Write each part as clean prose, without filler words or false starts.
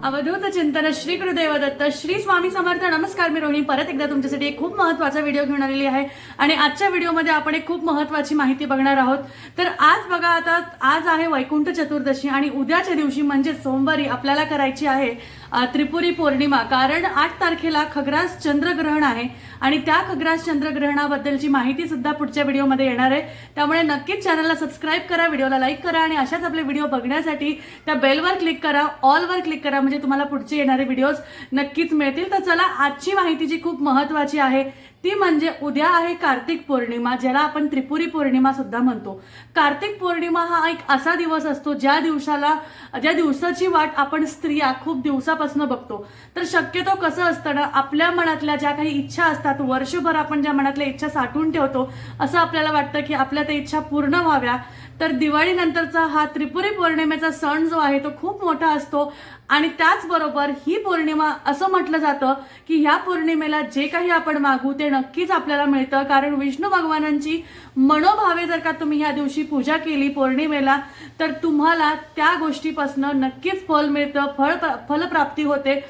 अवधूत चिंतन श्री गुरुदेव दत्त श्री स्वामी समर्थ. नमस्कार, मी रोहिणी परत एकदा तुमच्यासाठी एक खूप महत्त्वाचा व्हिडिओ घेऊन आलेली आहे आणि आजच्या व्हिडिओमध्ये आपण एक खूप महत्त्वाची माहिती बघणार आहोत. तर आज बघा, आता आज आहे वैकुंठ चतुर्दशी आणि उद्याच्या दिवशी म्हणजे सोमवारी आपल्याला करायची आहे त्रिपुरी पौर्णिमा. कारण 8 तारखेला खग्रास चंद्रग्रहण आहे आणि त्या खग्रास चंद्रग्रहणाबद्दलची माहिती सुद्धा पुढच्या व्हिडिओमध्ये येणार आहे. त्यामुळे नक्कीच चॅनलला सबस्क्राईब करा, व्हिडिओला लाईक करा आणि अशाच आपले व्हिडिओ बघण्यासाठी त्या बेलवर क्लिक करा, ऑलवर क्लिक करा, म्हणजे तुम्हाला पुढचे येणारे व्हिडिओज नक्कीच मिळतील. तर चला, आजची माहिती जी खूप महत्त्वाची आहे ती म्हणजे उद्या आहे कार्तिक पौर्णिमा, ज्याला आपण त्रिपुरी पौर्णिमा सुद्धा म्हणतो. कार्तिक पौर्णिमा हा एक असा दिवस असतो ज्या दिवसाची वाट आपण स्त्रिया खूप दिवसापासून बघतो. तर शक्यतो कसं असतं ना, आपल्या मनातल्या ज्या काही इच्छा असतात, वर्षभर आपण ज्या मनातल्या इच्छा साठवून ठेवतो, असं आपल्याला वाटतं की आपल्या त्या इच्छा पूर्ण व्हाव्या. तर दिवाळीनंतरचा हा त्रिपुरी पौर्णिमेचा सण जो आहे तो खूप मोठा असतो आणि त्याचबरोबर ही पौर्णिमा असं म्हटलं जातं की ह्या पौर्णिमेला जे काही आपण मागू ते नक्कीच आपल्याला मिळतं. कारण विष्णू भगवानांची मनोभावे जर का तुम्ही ह्या दिवशी पूजा केली पौर्णिमेला, तर तुम्हाला त्या गोष्टीपासून नक्कीच फल मिळतं, फलप्राप्ती होते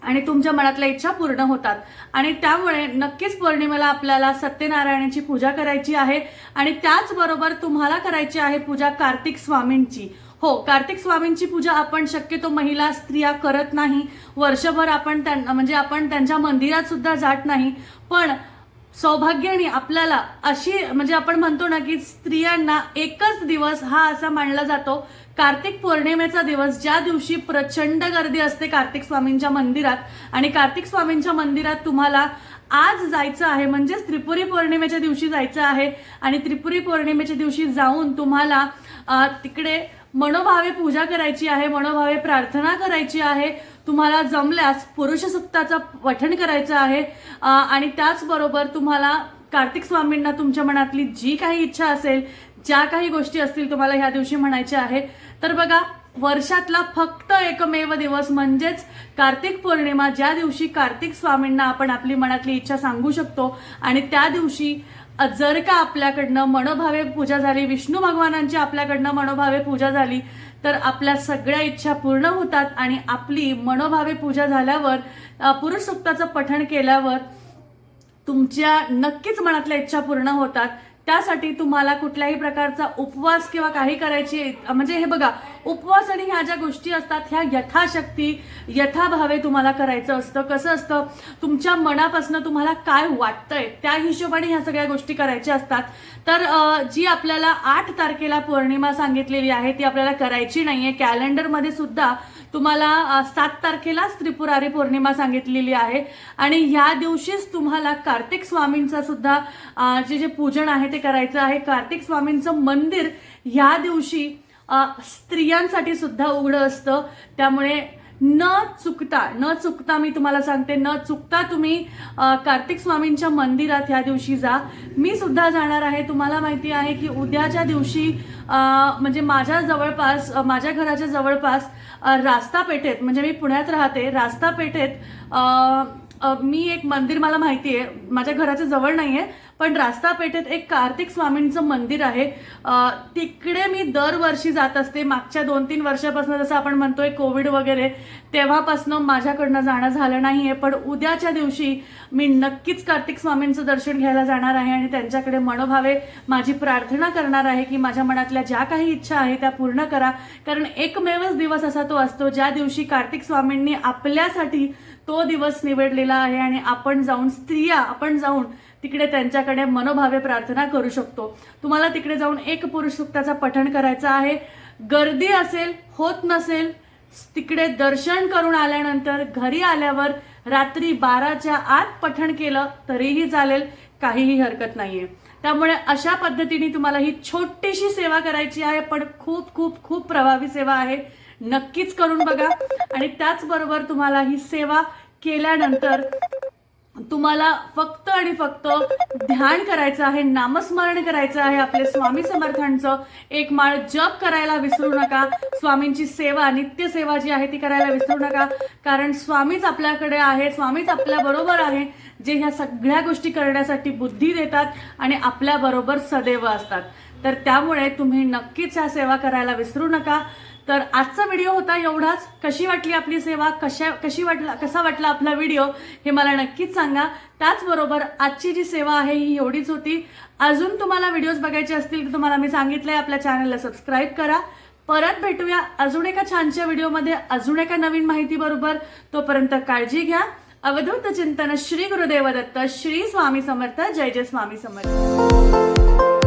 आणि तुमच्या मनातल्या इच्छा पूर्ण होतात. आणि त्यामुळे नक्कीच पौर्णिमेला आपल्याला सत्यनारायणाची पूजा करायची आहे आणि त्याचबरोबर तुम्हाला करायची आहे पूजा कार्तिक स्वामींची. हो, कार्तिक स्वामींची पूजा आपण शक्यतो महिला स्त्रिया करत नाही. वर्षभर आपण त्यांच्या मंदिरात सुद्धा जात नाही. पण सौभाग्याने आपल्याला अशी म्हणजे आपण म्हणतो ना की स्त्रियांना एकच दिवस हा असा मानला जातो, कार्तिक पौर्णिमेचा दिवस, ज्या दिवशी प्रचंड गर्दी असते कार्तिक स्वामींच्या मंदिरात. आणि कार्तिक स्वामींच्या मंदिरात तुम्हाला आज जायचं आहे, म्हणजेच त्रिपुरी पौर्णिमेच्या दिवशी जायचं आहे आणि त्रिपुरी पौर्णिमेच्या दिवशी जाऊन तुम्हाला तिकडे मनोभावे पूजा करायची आहे, मनोभावे प्रार्थना करायची आहे. तुम्हाला जमल्यास पुरुष सुक्ताचं पठण करायचं आहे आणि त्याचबरोबर तुम्हाला कार्तिक स्वामींना तुमच्या मनातली जी काही इच्छा असेल, ज्या काही गोष्टी असतील, तुम्हाला ह्या दिवशी म्हणायच्या आहे. तर बघा, वर्षातला फक्त एकमेव दिवस म्हणजेच कार्तिक पौर्णिमा, ज्या दिवशी कार्तिक स्वामींना आपण आपली मनातली इच्छा सांगू शकतो. आणि त्या दिवशी जर का आपल्याकडनं मनोभावे पूजा झाली, विष्णू भगवानांची आपल्याकडनं मनोभावे पूजा झाली, तर आपल्या सगळ्या इच्छा पूर्ण होतात आणि आपली मनोभावे पूजा झाल्यावर, पुरुष सूक्ताचं पठण केल्यावर तुमच्या नक्कीच मनातल्या इच्छा पूर्ण होतात. त्यासाठी तुम्हाला कुठल्याही प्रकारचा उपवास किंवा काही करायची, म्हणजे हे बघा, उपवास आणि ह्या ज्या गोष्टी असतात ह्या यथाशक्ती यथाभावे तुम्हाला करायचं असतं. कसं असतं, तुमच्या मनापासून तुम्हाला काय वाटतंय त्या हिशोबाने ह्या सगळ्या गोष्टी करायच्या असतात. तर जी आपल्याला 8 तारखेला पौर्णिमा सांगितलेली आहे ती आपल्याला करायची नाहीये. कॅलेंडरमध्ये सुद्धा तुम्हाला 7 तारखेलाच त्रिपुरारी पौर्णिमा सांगितलेली आहे आणि ह्या दिवशीच तुम्हाला कार्तिक स्वामींचा सुद्धा जे पूजन आहे ते करायचं आहे. कार्तिक स्वामींचं मंदिर ह्या दिवशी स्त्रियांसाठी सुद्धा उघडं असतं. त्यामुळे न चुकता मी तुम्हाला सांगते, न चुकता तुम्ही कार्तिक स्वामींच्या मंदिरात ह्या दिवशी जा. मी सुद्धा जाणार आहे. तुम्हाला माहिती आहे की उद्याच्या दिवशी म्हणजे माझ्या घराच्या जवळपास रास्तापेठेत, म्हणजे मी पुण्यात राहते, रास्तापेठेत मी एक मंदिर, मला माहिती आहे, माझ्या घराच्या जवळ नाहीये पण रास्तापेठेत एक कार्तिक स्वामींचं मंदिर आहे. तिकडे मी दरवर्षी जात असते. मागच्या 2-3 वर्षापासून, जसं आपण म्हणतोय कोविड वगैरे, तेव्हापासून माझ्याकडनं जाणं झालं नाहीये. पण उद्याच्या दिवशी मी नक्कीच कार्तिक स्वामींचं दर्शन घ्यायला जाणार आहे आणि त्यांच्याकडे मनोभावे माझी प्रार्थना करणार आहे की माझ्या मनातल्या ज्या काही इच्छा आहे त्या पूर्ण करा. कारण एकमेवच दिवस असा तो असतो ज्या दिवशी कार्तिक स्वामींनी आपल्यासाठी तो दिवस निवडलेला आहे आणि आपण जाऊन तिकडे त्यांच्याकडे मनोभावे प्रार्थना करू शकतो. तुम्हाला तिकडे जाऊन एक पुरुष सूक्ताचा पठण करायचा आहे. गर्दी असेल, होत नसेल, तिकडे दर्शन करून आल्यानंतर घरी आल्यावर रात्री 12च्या आत पठण केलं तरीही चालेल, काहीही हरकत नाहीये. त्यामुळे अशा पद्धतीने तुम्हाला ही छोटीशी सेवा करायची आहे, पण खूप खूप खूप प्रभावी सेवा आहे. नक्कीच करून बघा. आणि त्याचबरोबर तुम्हाला ही सेवा केल्यानंतर तुम्हाला फक्त आणि फक्त ध्यान करायचं आहे, नामस्मरण करायचं आहे आपले स्वामी समर्थांचं. एक माळ जप करायला विसरू नका. स्वामींची सेवा, नित्य सेवा जी आहे ती करायला विसरू नका. कारण स्वामीच आपल्याकडे आहे, स्वामीच आपल्या बरोबर आहे, जे ह्या सगळ्या गोष्टी करण्यासाठी बुद्धी देतात आणि आपल्या बरोबर सदैव असतात. तर त्यामुळे तुम्ही नक्कीच ह्या सेवा करायला विसरू नका. तर आजचा व्हिडिओ होता एवढाच. कशी वाटली आपली सेवा, कसा वाटला आपला व्हिडिओ हे मला नक्कीच सांगा. त्याचबरोबर आजची जी सेवा आहे ही एवढीच होती. अजून तुम्हाला व्हिडिओज बघायचे असतील तर तुम्हाला मी सांगितलंय आपल्या चॅनलला सबस्क्राईब करा. परत भेटूया अजून एका छानशा व्हिडिओमध्ये अजून एका नवीन माहिती बरोबर. तोपर्यंत काळजी घ्या. अवधूत चिंतन. श्री गुरुदेव दत्त. श्री स्वामी समर्थ. जय जय स्वामी समर्थ.